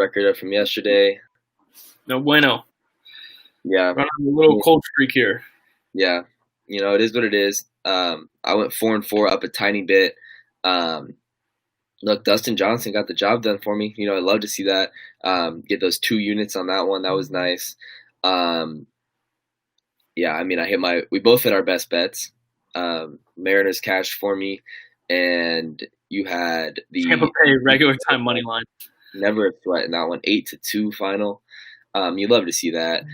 record up from yesterday. No bueno. Yeah, Run on a little cold streak here. yeah. It is what it is. I went 4-4 up a tiny bit. Um, Look, Dustin Johnson got the job done for me. I love to see that. Get those 2 units on that one. That was nice. Um, yeah, I mean, we both hit our best bets. Mariners cashed for me, and you had Tampa Bay regular time money line. Never a sweat in that one. 8-2 final. You love to see that.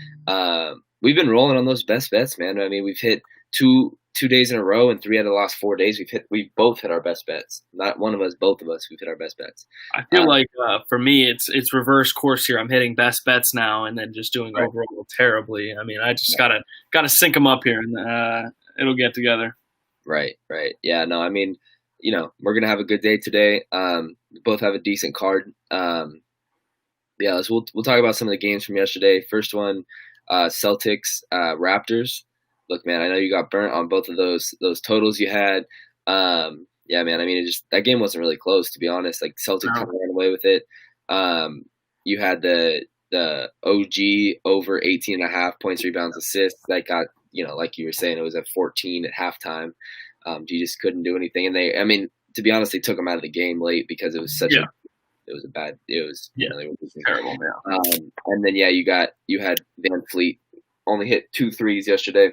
We've been rolling on those best bets, man. I mean, we've hit two days in a row, and 3 out of the last 4 days we've both hit our best bets. Not one of us, both of us, we've hit our best bets. I feel like for me, it's reverse course here. I'm hitting best bets now, and then just doing overall terribly. I mean, I just gotta sync them up here, and it'll get together. Right. Yeah. No, I mean, we're gonna have a good day today. We both have a decent card. Yeah, we'll talk about some of the games from yesterday. First one, Celtics, Raptors. Look, man, I know you got burnt on both of those totals you had. Yeah, man, I mean, that game wasn't really close, to be honest. Like, Celtics kind of ran away with it. You had the OG over 18.5 points, rebounds, assists. That got, like you were saying, it was at 14 at halftime. You just couldn't do anything. And to be honest, they took him out of the game late because it was really terrible, man. And then you had Van Fleet only hit 2 threes yesterday.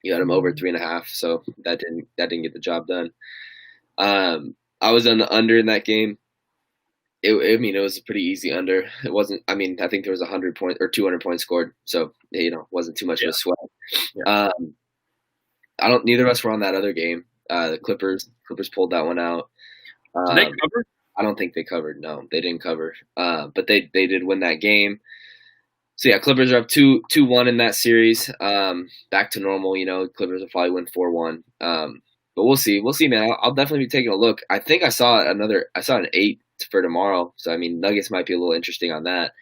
You had him over 3.5, so that didn't get the job done. I was on the under in that game. It was a pretty easy under. It wasn't. I mean, I think there was 100 points or 200 points scored, so wasn't too much of a sweat. Yeah. Neither of us were on that other game. The Clippers pulled that one out. Did they cover? I don't think they covered. No, they didn't cover. But they did win that game. So yeah, Clippers are up 2-1 in that series. Back to normal. Clippers will probably win 4-1. But we'll see. We'll see, man. I'll definitely be taking a look. I think I saw an 8 for tomorrow. So I mean, Nuggets might be a little interesting on that.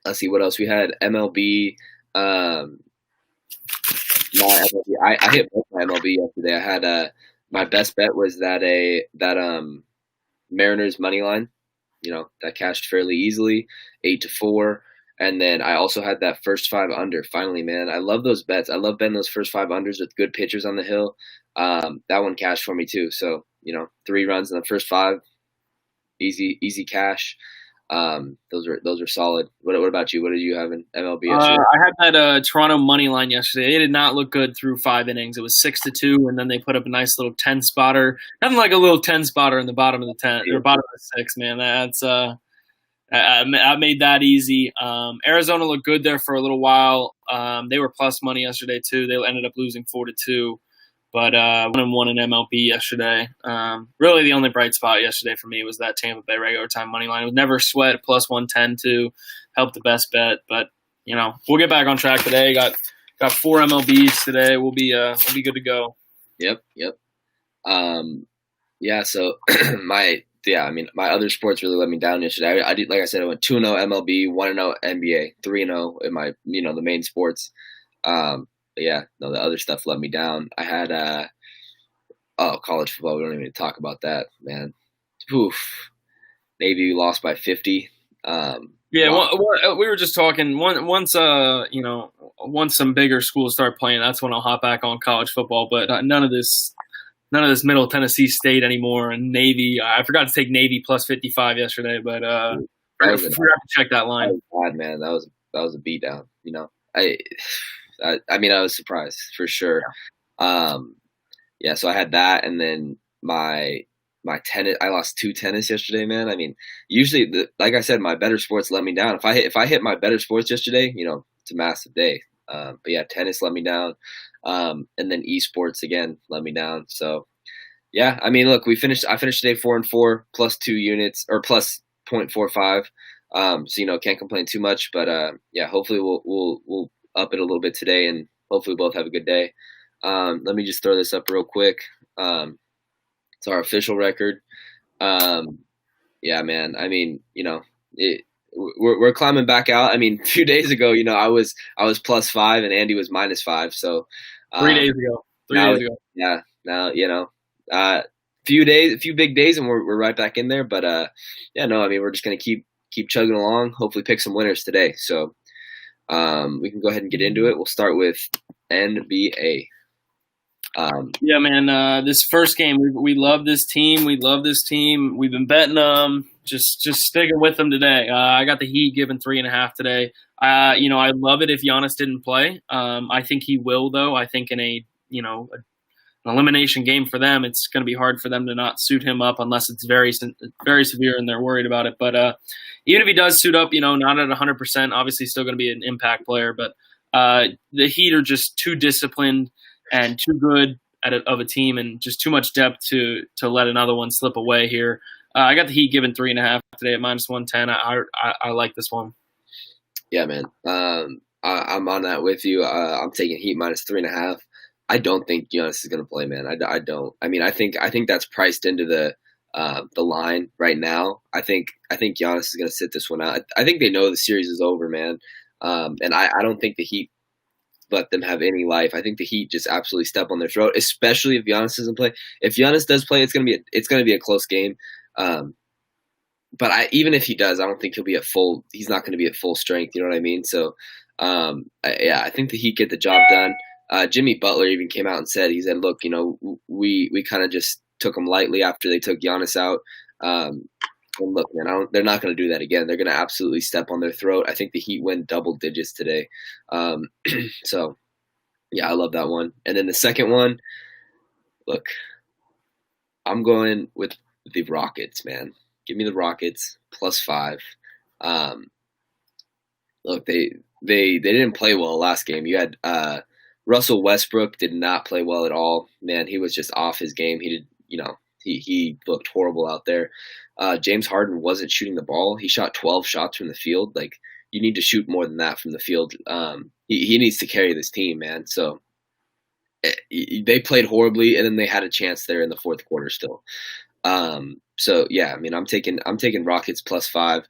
Let's see what else we had. MLB. My MLB. I hit both my MLB yesterday. I had my best bet was that Mariners money line. That cashed fairly easily, 8-4. And then I also had that first 5 under. Finally, man, I love those bets. I love betting those first 5 unders with good pitchers on the hill. That one cashed for me too. So 3 runs in the first 5, easy cash. Those are solid. What about you? What did you have in MLB yesterday? I had that Toronto money line yesterday. It did not look good through 5 innings. It was 6-2, and then they put up a nice little 10 spotter. Nothing like a little 10 spotter in the bottom of the 10 or bottom of the 6, man. That's I made that easy. Arizona looked good there for a little while. They were plus money yesterday too. They ended up losing 4-2. But 1-1 in MLB yesterday. Really, the only bright spot yesterday for me was that Tampa Bay regular time money line. It was never sweat plus 110 to help the best bet. But we'll get back on track today. Got 4 MLBs today. We'll be good to go. Yep. Yeah. So my other sports really let me down yesterday. I did, like I said, I went 2-0 MLB, 1-0 NBA, 3-0 in my the main sports. But yeah, no, the other stuff let me down. I had college football. We don't even talk about that, man. Oof. Navy lost by 50. We were just talking. Once some bigger schools start playing, that's when I'll hop back on college football. But none of this Middle Tennessee State anymore. And Navy, I forgot to take Navy plus 55 yesterday, but I forgot to check that line. That was bad, man. That was a beatdown. I was surprised for sure. Yeah. So I had that, and then my tennis. I lost 2 tennis yesterday, man. I mean, usually, like I said, my better sports let me down. If I hit my better sports yesterday, it's a massive day. But yeah, tennis let me down, and then esports again let me down. So yeah, I mean, look, I finished today 4-4 plus 2 units or plus 0.45. So can't complain too much. But yeah, hopefully we'll up it a little bit today, and hopefully we both have a good day. Let me just throw this up real quick. It's our official record. Yeah, man. I mean, we're climbing back out. I mean, a few days ago, I was plus 5 and Andy was minus 5. So 3 days ago. 3 days ago. Yeah. Now, few big days, and we're right back in there. But yeah, no, I mean we're just gonna keep chugging along. Hopefully, pick some winners today. So we can go ahead and get into it. We'll start with NBA. Yeah, man. This first game, we love this team. We love this team. We've been betting them. Just sticking with them today. I got the Heat given 3.5 today. I love it if Giannis didn't play. I think he will, though. I think in an elimination game for them, it's going to be hard for them to not suit him up unless it's very severe and they're worried about it. But even if he does suit up, not at 100%, obviously still going to be an impact player. But the Heat are just too disciplined and too good of a team, and just too much depth to let another one slip away here. I got the Heat given 3.5 today at -110. I like this one. Yeah, man. I'm on that with you. I'm taking Heat -3.5. I don't think Giannis is going to play, man. I don't. I mean, I think that's priced into the line right now. I think Giannis is going to sit this one out. I think they know the series is over, man. And I don't think the Heat let them have any life. I think the Heat just absolutely step on their throat, especially if Giannis doesn't play. If Giannis does play, it's gonna be a close game. But even if he does, I don't think he'll be at full. He's not going to be at full strength. You know what I mean? So, I think the Heat get the job done. Jimmy Butler even came out and said, look, we kind of just took them lightly after they took Giannis out. And look, man, they're not going to do that again. They're going to absolutely step on their throat. I think the Heat win double digits today. So, yeah, I love that one. And then the second one, look, I'm going with the Rockets, man. Give me the Rockets +5. Look, they didn't play well last game. You had Russell Westbrook did not play well at all. Man, he was just off his game. He did, he looked horrible out there. James Harden wasn't shooting the ball. He shot 12 shots from the field. Like, you need to shoot more than that from the field. He needs to carry this team, man. So they played horribly, and then they had a chance there in the fourth quarter still. So yeah, I mean, I'm taking Rockets +5.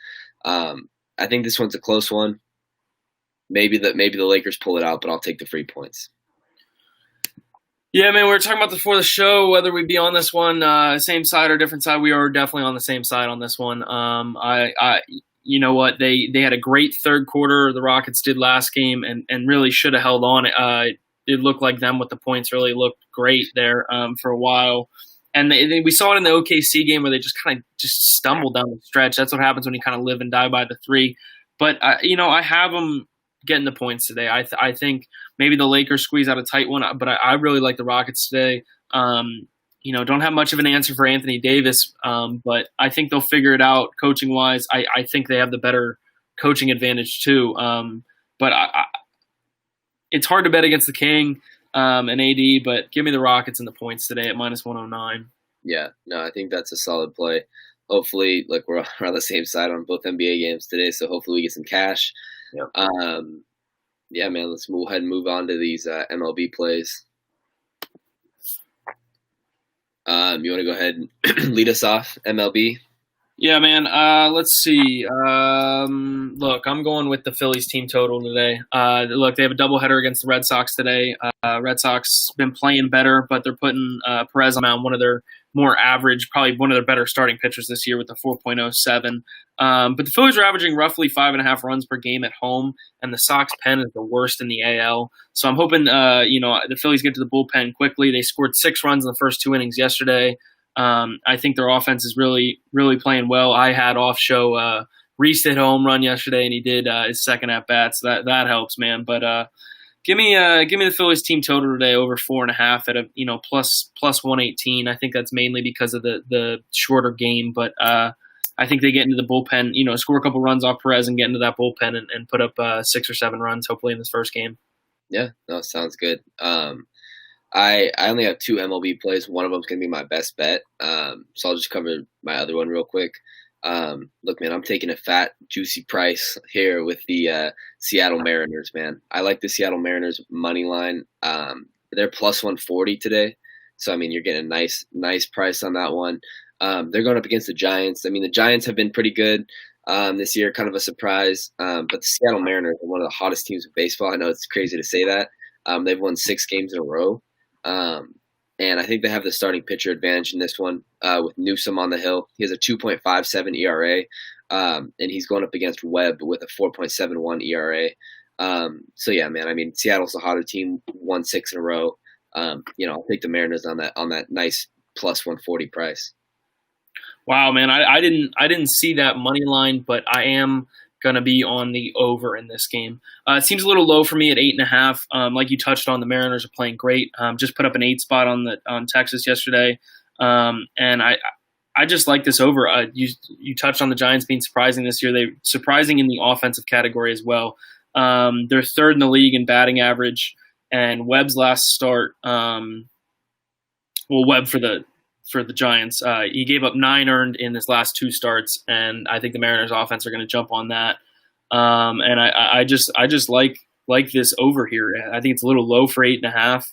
I think this one's a close one. Maybe the Lakers pull it out, but I'll take the free points. Yeah, man, we were talking about before the show whether we'd be on this one, same side or different side. We are definitely on the same side on this one. You know what? They had a great third quarter. The Rockets did last game, and really should have held on. It looked like them with the points really looked great there for a while. And we saw it in the OKC game where they just kind of just stumbled down the stretch. That's what happens when you kind of live and die by the three. But I have them getting the points today. I think maybe the Lakers squeeze out a tight one, but I really like the Rockets today. Don't have much of an answer for Anthony Davis, but I think they'll figure it out coaching wise. I think they have the better coaching advantage too. But it's hard to bet against the King and AD, but give me the Rockets and the points today at -109. Yeah, no, I think that's a solid play. Hopefully, like we're on the same side on both NBA games today, so hopefully we get some cash. Yep. Yeah, man, let's go ahead and move on to these MLB plays. You want to go ahead and lead us off, MLB? Yeah, man. Let's see. Look, I'm going with the Phillies team total today. Look, they have a doubleheader against the Red Sox today. Red Sox been playing better, but they're putting Perez on mound, one of their more average, probably one of their better starting pitchers this year with a 4.07. But the Phillies are averaging roughly 5.5 runs per game at home, and the Sox pen is the worst in the AL. So I'm hoping, the Phillies get to the bullpen quickly. They scored 6 runs in the first 2 innings yesterday. I think their offense is really, really playing well. I had off-show Reese hit a home run yesterday, and he did his second at-bat, so that helps, man. But give me the Phillies team total today over 4.5 at a plus 118. I think that's mainly because of the shorter game, but I think they get into the bullpen, score a couple runs off Perez and get into that bullpen and put up 6 or 7 runs hopefully in this first game. Yeah, no, sounds good. I only have 2 MLB plays. One of them is going to be my best bet. So I'll just cover my other one real quick. Look, man, I'm taking a fat, juicy price here with the Seattle Mariners, man. I like the Seattle Mariners money line. They're plus 140 today. So, I mean, you're getting a nice price on that one. They're going up against the Giants. I mean, the Giants have been pretty good this year, kind of a surprise. But the Seattle Mariners are one of the hottest teams in baseball. I know it's crazy to say that. They've won 6 games in a row. and I think they have the starting pitcher advantage in this one with Newsom on the hill. He has a 2.57 ERA, and he's going up against Webb with a 4.71 ERA. So yeah, man. I mean, Seattle's a hotter team, won 6 in a row. I'll take the Mariners on that nice plus 140 price. Wow, man, I didn't see that money line, but I am gonna be on the over in this game. It seems a little low for me at 8.5. Like you touched on, the Mariners are playing great. Just put up an 8 spot on Texas yesterday, and I just like this over. You touched on the Giants being surprising this year. They're surprising in the offensive category as well. They're third in the league in batting average, and Webb's last start. Webb for the Giants. He gave up 9 earned in his last 2 starts, and I think the Mariners offense are going to jump on that. And I just like this over here. I think it's a little low for 8.5.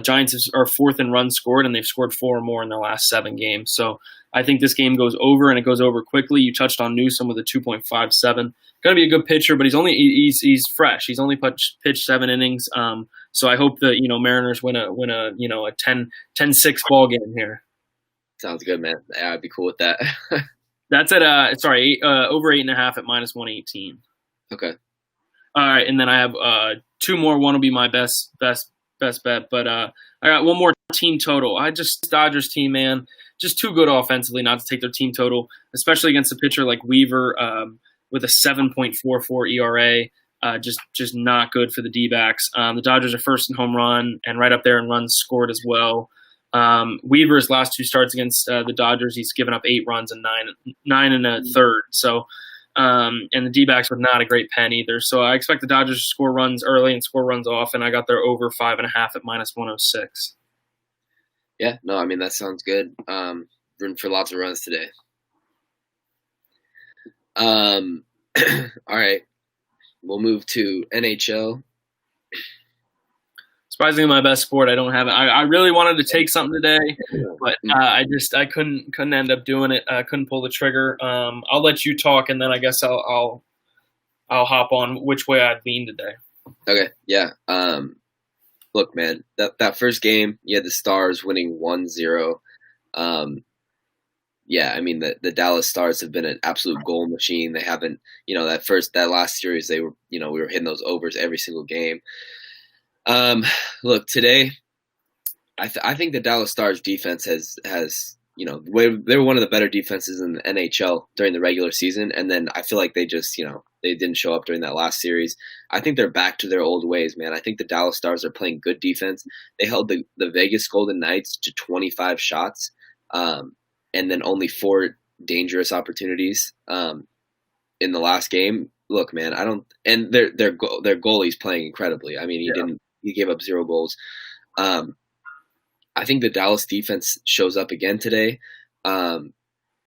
Giants are 4th in runs scored, and they've scored 4 or more in their last 7 games. So I think this game goes over, and it goes over quickly. You touched on Newsom with a 2.57. Going to be a good pitcher, but he's fresh. He's only pitched 7 innings. So I hope the Mariners win a 10-6 ball game here. Sounds good, man. Yeah, I'd be cool with that. That's at over 8.5 at minus 118. Okay. All right, and then I have 2 more. One will be my best bet, but I got one more team total. Dodgers team, man, just too good offensively not to take their team total, especially against a pitcher like Weaver with a 7.44 ERA. Just not good for the D-backs. The Dodgers are first in home run and right up there in runs scored as well. Weaver's last 2 starts against the Dodgers, he's given up 8 runs and 9 and a third. So, and the D-backs were not a great pen either. So I expect the Dodgers to score runs early and score runs off, and I got their over 5.5 at minus 106. Yeah, no, I mean, that sounds good. Rooting for lots of runs today. All right, we'll move to NHL. Surprisingly, my best sport. I don't have it. I really wanted to take something today, but I couldn't end up doing it. I couldn't pull the trigger. I'll let you talk, and then I guess I'll hop on which way I'd lean today. Okay, yeah. Look, man, that first game, you had the Stars winning 1-0. Yeah, I mean the Dallas Stars have been an absolute goal machine. They haven't, that last series they were, we were hitting those overs every single game. Look, today, I think the Dallas Stars defense has they were one of the better defenses in the NHL during the regular season, and then I feel like they just they didn't show up during that last series. I think they're back to their old ways, man. I think the Dallas Stars are playing good defense. They held the Vegas Golden Knights to 25 shots, and then only 4 dangerous opportunities in the last game. Look, man, and their goalie's playing incredibly. I mean, he gave up 0 goals. I think the Dallas defense shows up again today. I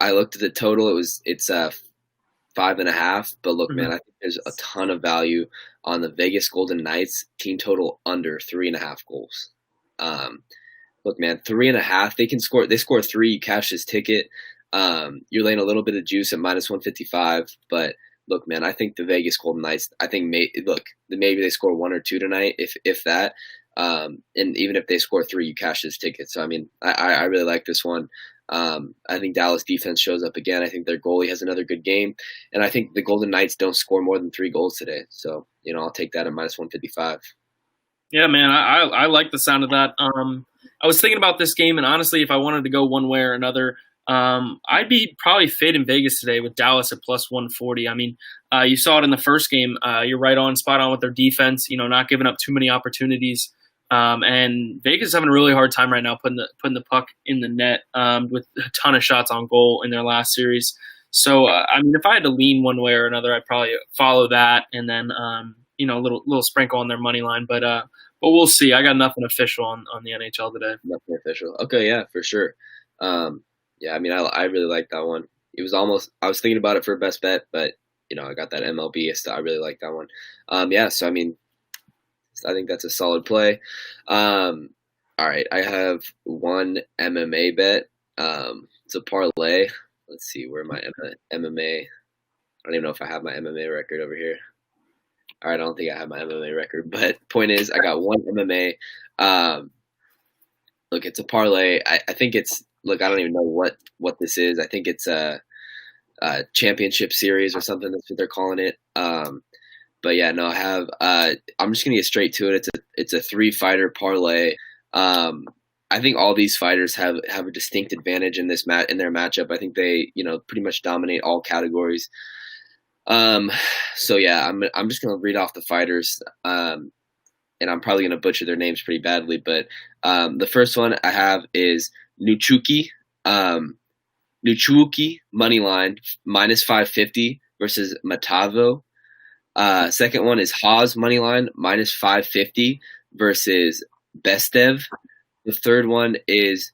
looked at the total; it's 5.5. But look, man, I think there's a ton of value on the Vegas Golden Knights team total under 3.5 goals. Look, man, 3.5. They can score. They score 3. You cash this ticket. You're laying a little bit of juice at minus 155. But look, man, I think the Vegas Golden Knights. I think maybe they score 1 or 2 tonight, if that. And even if they score 3, you cash this ticket. So I mean, I really like this one. I think Dallas defense shows up again. I think their goalie has another good game, and I think the Golden Knights don't score more than 3 goals today. So I'll take that at minus 155. Yeah, man, I like the sound of that. I was thinking about this game, and honestly, if I wanted to go one way or another, I'd be probably fading Vegas today with Dallas at plus 140. I mean, you saw it in the first game. You're right on, spot on with their defense. Not giving up too many opportunities. And Vegas is having a really hard time right now putting the puck in the net with a ton of shots on goal in their last series. So, I mean, if I had to lean one way or another, I'd probably follow that and then, a little sprinkle on their money line. But we'll see. I got nothing official on the NHL today. Nothing official. Okay, yeah, for sure. Yeah, I mean, I really like that one. It was almost – I was thinking about it for a best bet, but, I got that MLB. I really like that one. Yeah, so, I mean, I think that's a solid play. All right, I have one MMA bet. It's a parlay. Let's see where my MMA – I don't even know if I have my MMA record over here. All right, I don't think I have my MMA record. But point is, I got one MMA. look, it's a parlay. I think it's look. I don't even know what this is. I think it's a championship series or something. That's what they're calling it. But yeah, no, I have. I'm just gonna get straight to it. It's a 3-fighter parlay. I think all these fighters have a distinct advantage in this in their matchup. I think they pretty much dominate all categories. So yeah, I'm just gonna read off the fighters. And I'm probably gonna butcher their names pretty badly. But the first one I have is Nuchuki. Nuchuki money line -550 versus Matavo. Second one is Haas money line -550 versus Bestev. The third one is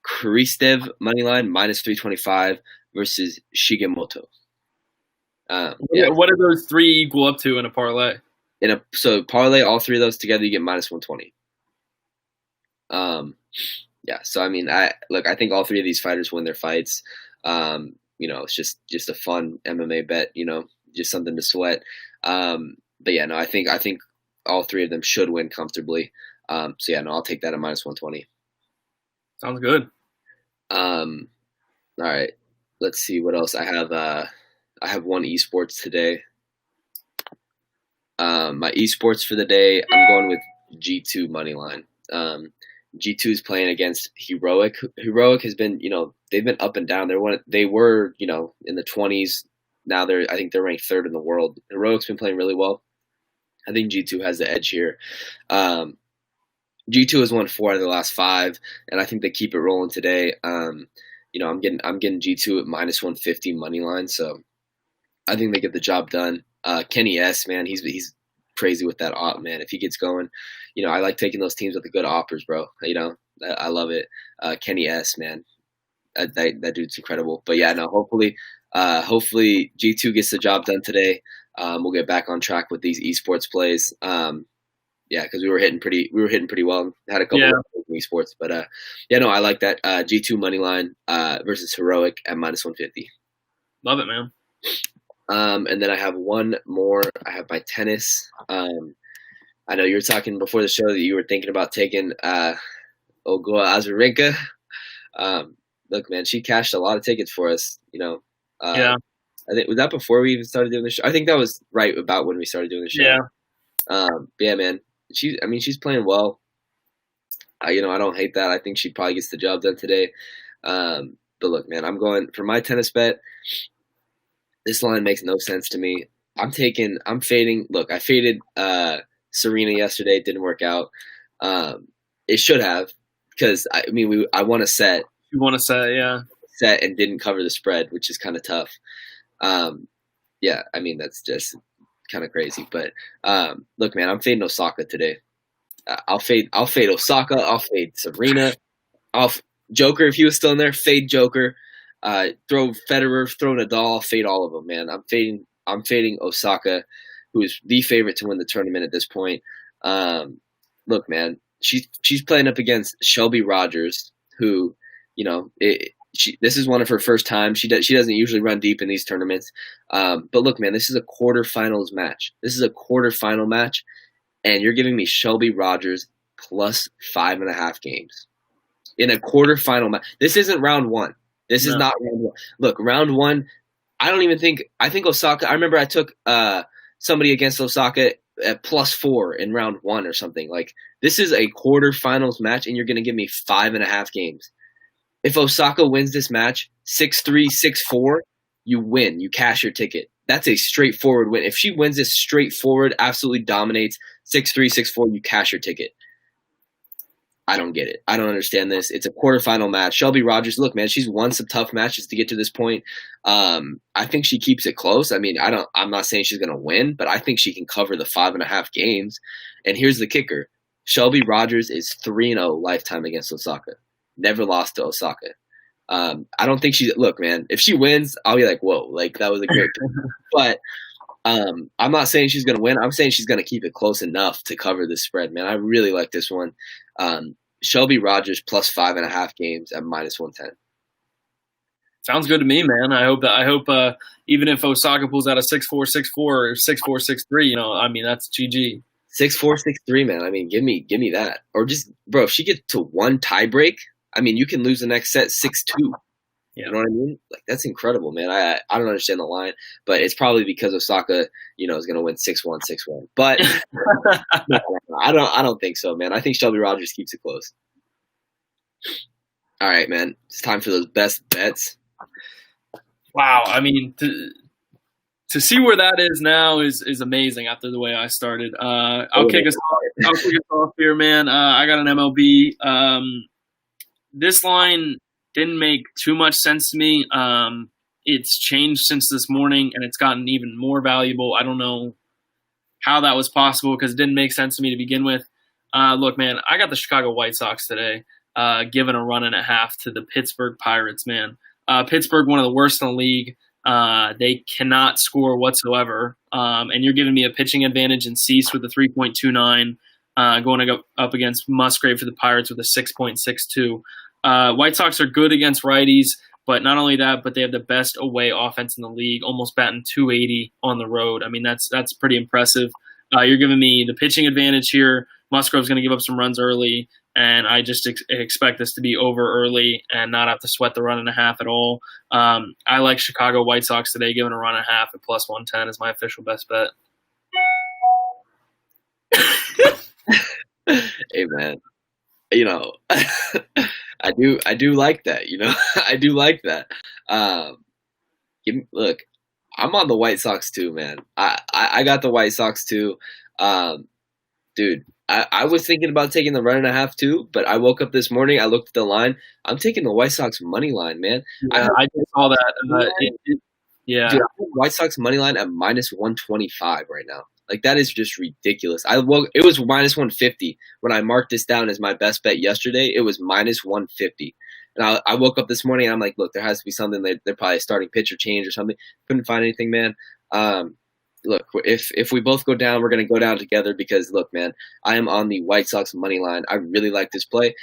Kristev money line -325 versus Shigemoto. What do those three equal up to in a parlay? So parlay all three of those together, you get -120. Yeah. So I mean, I think all three of these fighters win their fights. It's just a fun MMA bet. Just something to sweat. But yeah, no, I think all three of them should win comfortably. So yeah, no, I'll take that at -120. Sounds good. All right. Let's see what else I have. I have one esports today. My esports for the day, I'm going with G2 moneyline. G2 is playing against Heroic. Heroic has been, they've been up and down. They were, in the 20s. Now I think they're ranked 3rd in the world. Heroic's been playing really well. I think G2 has the edge here. G2 has won 4 out of the last 5, and I think they keep it rolling today. I'm getting G2 at -150 money line, so I think they get the job done. Kenny S, man, he's crazy with that op, man. If he gets going, I like taking those teams with the good oppers, bro. I love it. Kenny S, man, that dude's incredible. But yeah, no, hopefully G2 gets the job done today. We'll get back on track with these esports plays. Yeah, because we were hitting pretty well. Had a couple of esports, but yeah, no, I like that. G2 money line versus Heroic at -150. Love it, man. And then I have one more. I have my tennis. I know you were talking before the show that you were thinking about taking Olga Azarenka. Look, man, she cashed a lot of tickets for us. Yeah. I think was that before we even started doing the show. I think that was right about when we started doing the show. Yeah. Yeah, man. She's playing well. I don't hate that. I think she probably gets the job done today. But look, man, I'm going for my tennis bet. This line makes no sense to me. I'm fading. Look, I faded Serena yesterday. It didn't work out. It should have, because I won a set. You won a set, yeah. Set and didn't cover the spread, which is kind of tough. Yeah, that's just kind of crazy. But look, man, I'm fading Osaka today. I'll fade Osaka. I'll fade Serena. Joker, if he was still in there, fade Joker. Throw Federer, throw Nadal, fade all of them, man. I'm fading Osaka, who is the favorite to win the tournament at this point. Look, man, she's playing up against Shelby Rogers, who, this is one of her first times. She doesn't usually run deep in these tournaments. But look, man, this is a quarterfinals match. This is a quarterfinal match, and you're giving me Shelby Rogers plus 5.5 games in a quarterfinal match. This isn't round one. This is not round one. Look, round one, I think Osaka, I remember I took somebody against Osaka at +4 in round one or something. Like, this is a quarterfinals match, and you're going to give me 5.5 games. If Osaka wins this match 6-3, 6-4, you win. You cash your ticket. That's a straightforward win. If she wins this straightforward, absolutely dominates 6-3, 6-4, you cash your ticket. I don't get it. I don't understand this. It's a quarterfinal match. Shelby Rogers, look, man, she's won some tough matches to get to this point. I think she keeps it close. I'm not saying she's going to win, but I think she can cover the 5.5 games. And here's the kicker. Shelby Rogers is 3-0 lifetime against Osaka. Never lost to Osaka. I don't think look, man, if she wins, I'll be like, whoa, like that was a great pick. But I'm not saying she's going to win. I'm saying she's going to keep it close enough to cover the spread, man. I really like this one. Shelby Rogers plus 5.5 games at -110. Sounds good to me, man. I hope even if Osaka pulls out a 6-4, 6-4, or 6-4, 6-3, that's GG. 6-4, 6-3, man. I mean, give me that. Or just, bro, if she gets to one tie break, I mean, you can lose the next set 6-2. Yeah. You know what I mean? Like, that's incredible, man. I don't understand the line, but it's probably because Osaka, is going to win 6-1, 6-1. But no, I don't think so, man. I think Shelby Rogers keeps it close. All right, man. It's time for those best bets. Wow. I mean, to see where that is now is amazing after the way I started. I'll kick us off here, man. I got an MLB. This line didn't make too much sense to me. It's changed since this morning, and it's gotten even more valuable. I don't know how that was possible because it didn't make sense to me to begin with. Look, man, I got the Chicago White Sox today, giving a run and a half to the Pittsburgh Pirates, man. Pittsburgh, one of the worst in the league. They cannot score whatsoever. And you're giving me a pitching advantage in Cease with a 3.29, going up against Musgrave for the Pirates with a 6.62. White Sox are good against righties, but not only that, but they have the best away offense in the league, almost batting 280 on the road. I mean, that's pretty impressive. You're giving me the pitching advantage here. Musgrove's going to give up some runs early, and I just expect this to be over early and not have to sweat the run and a half at all. I like Chicago White Sox today, giving a run and a half at plus 110 is my official best bet. Hey, man. I do like that. I do like that. Look, I'm on the White Sox too, man. I got the White Sox too. Dude, I was thinking about taking the run and a half too, but I woke up this morning, I looked at the line. I'm taking the White Sox money line, man. Yeah, I just saw that. Yeah. Dude, White Sox money line at minus 125 right now. Like, that is just ridiculous. It was minus 150 when I marked this down as my best bet yesterday. It was minus 150. And I woke up this morning and I'm like, look, there has to be something. They're probably starting pitcher change or something. Couldn't find anything, man. Look, if we both go down, we're going to go down together because, look, man, I am on the White Sox money line. I really like this play.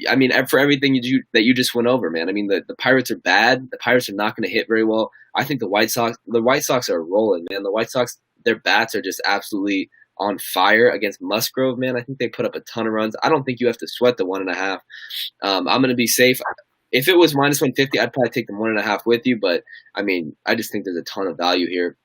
I mean, for everything that you just went over, man. I mean, the Pirates are bad. The Pirates are not going to hit very well. I think the White Sox are rolling, man. The White Sox, their bats are just absolutely on fire against Musgrove, man. I think they put up a ton of runs. I don't think you have to sweat the 1.5. I'm going to be safe. If it was minus 150, I'd probably take the 1.5 with you. But, I mean, I just think there's a ton of value here.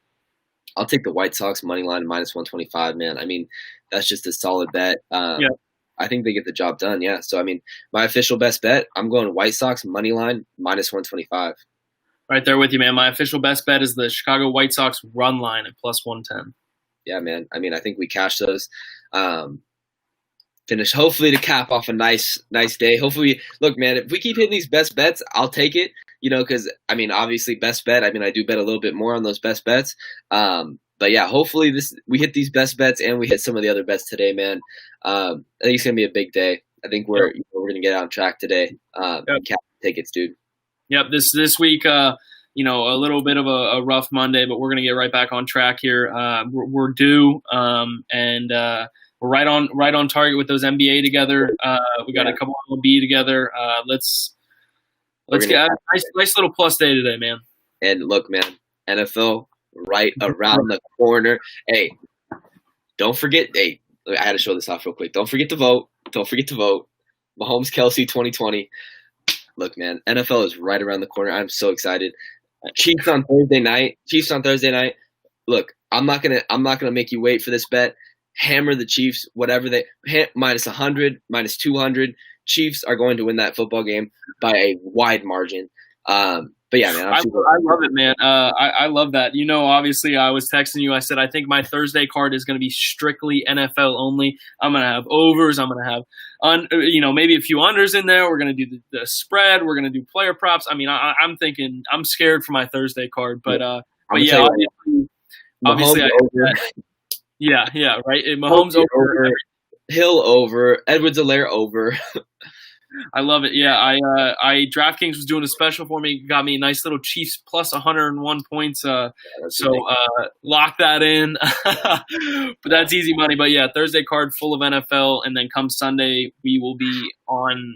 I'll take the White Sox money line minus 125, man. I mean, that's just a solid bet. Yeah. I think they get the job done, yeah. So, I mean, my official best bet, I'm going White Sox money line minus 125. Right there with you, man. My official best bet is the Chicago White Sox run line at plus 110. Yeah, man. I mean, I think we cash those. Finish hopefully to cap off a nice day. Hopefully, look, man, if we keep hitting these best bets, I'll take it. Because I mean, obviously, best bet. I mean, I do bet a little bit more on those best bets. But yeah, hopefully we hit these best bets and we hit some of the other bets today, man. I think it's gonna be a big day. I think we're gonna get on track today. Cap tickets, dude. Yep. This week, a little bit of a rough Monday, but we're gonna get right back on track here. We're due, and we're right on target with those NBA together. We got a couple of MLB together. Let's get a nice little plus day today, man. And look, man, NFL right around the corner. Hey, don't forget. Hey, I had to show this off real quick. Don't forget to vote. Mahomes, Kelsey, 2020. Look, man, NFL is right around the corner. I'm so excited. Chiefs on Thursday night. Look, I'm not gonna make you wait for this bet. Hammer the Chiefs, whatever minus 100, minus 200. Chiefs are going to win that football game by a wide margin. But yeah, man, I love it, man. I love that. Obviously, I was texting you. I said I think my Thursday card is going to be strictly NFL only. I'm going to have overs. I'm going to have, maybe a few unders in there. We're going to do the spread. We're going to do player props. I mean, I'm thinking I'm scared for my Thursday card, but yeah, obviously, yeah, right. Mahomes over. Hill over, Edwards-Helaire over. I love it. Yeah, I DraftKings was doing a special for me. Got me a nice little Chiefs plus 101 points. Lock that in. But that's easy money. But yeah, Thursday card full of NFL, and then come Sunday we will be on.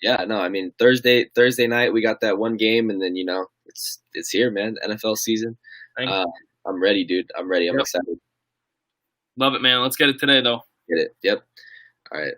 Yeah, no, I mean Thursday night we got that one game, and then it's here, man. NFL season. I'm ready, dude. I'm ready. I'm excited. Love it, man. Let's get it today, though. Get it. Yep. All right.